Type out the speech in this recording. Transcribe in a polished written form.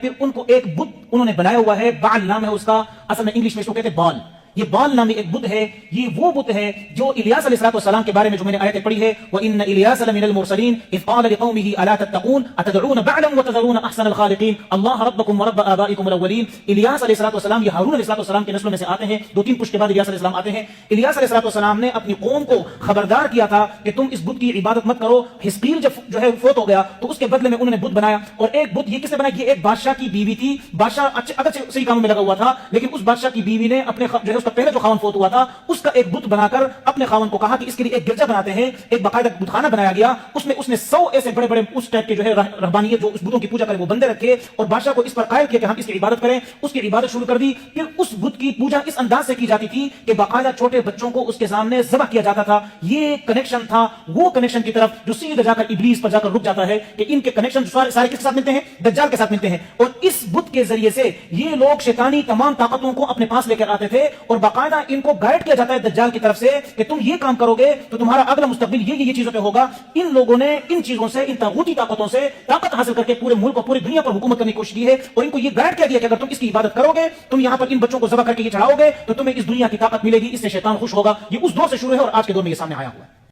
پھر ان کو ایک بت انہوں نے بنایا ہوا ہے، بعل نام ہے اس کا، اصل میں انگلش میں اس کو کہتے ہیں بال. یہ بال نامی ایک بت ہے. یہ وہ بت ہے جو الیاس علیہ السلام کے بارے میں جو میں نے آیتیں پڑھی ہے، وَإِنَّ إِلْيَاسَ لَمِنَ الْمُرْسَلِينَ إِذْ قَالَ لِقَوْمِهِ أَلَا تَتَّقُونَ أَتَدْعُونَ بَعْلًا وَتَذَرُونَ أَحْسَنَ الْخَالِقِينَ اللَّهَ رَبَّكُمْ وَرَبَّ آبَائِكُمُ الْأَوَّلِينَ. الیاس علیہ السلام یہ ہارون علیہ السلام کے نسلوں میں سے آتے ہیں. 2-3 پشت کے بعد الیاس علیہ السلام آتے ہیں. الیاس علیہ السلام نے اپنی قوم کو خبردار کیا تھا کہ تم اس بت کی عبادت مت کرو. حزقیل جب جو ہے فوت ہو گیا تو اس کے بدلے میں انہوں نے بت بنایا. اور ایک بت یہ کس نے بنایا؟ یہ ایک بادشاہ کی بیوی تھی. بادشاہ اگرچہ صحیح کاموں میں لگا ہوا تھا، لیکن اس بادشاہ کی بیوی نے اپنے جو ہے اس کا پہلے جو خاون فوت ہوا تھا اس کا ایک بت بنا کر اپنے خاون کو کہا کہ اس کے لیے ایک گرجا بناتے ہیں. ایک باقاعدہ بت خانہ بنایا گیا. اس میں اس نے 100 ایسے بڑے بڑے اس ٹائپ کے جو ہے رہبانیت جو اس بتوں کی پوجا کرے وہ بندے رکھے، اور بادشاہ کو اس پر قائل کیا کہ ہم اس کی عبادت کریں. اس کی عبادت شروع کر دی. پھر اس بت کی پوجا اس انداز سے کی جاتی تھی کہ باقاعدہ چھوٹے بچوں کو اس کے سامنے ذبح کیا جاتا تھا. یہ کنیکشن تھا وہ کنیکشن کی طرف جو سیدھے جا کر ابلیس پر جا کر رک جاتا ہے کہ ان کے کنیکشن سارے کس کے ساتھ ملتے ہیں؟ دجال کے ساتھ ملتے ہیں. اور اس بت کے ذریعے سے یہ لوگ شیطانی تمام طاقتوں کو اپنے پاس لے کر آتے تھے، اور باقاعدہ ان کو گائیڈ کیا جاتا ہے دجال کی طرف سے کہ تم یہ کام کرو گے تو تمہارا اگلا مستقبل یہ چیزوں پہ ہوگا. ان لوگوں نے ان چیزوں سے، ان طاغوتی طاقتوں سے طاقت حاصل کر کے پورے ملک اور پوری دنیا پر حکومت کرنے کی کوشش کی ہے، اور ان کو یہ گائیڈ کیا گیا کہ اگر تم اس کی عبادت کرو گے، تم یہاں پر ان بچوں کو ذبح کر کے یہ چڑھاؤ گے تو تمہیں اس دنیا کی طاقت ملے گی، اس سے شیطان خوش ہوگا. یہ اس دور سے شروع ہے اور آج کے دور میں یہ سامنے آیا ہوا ہے.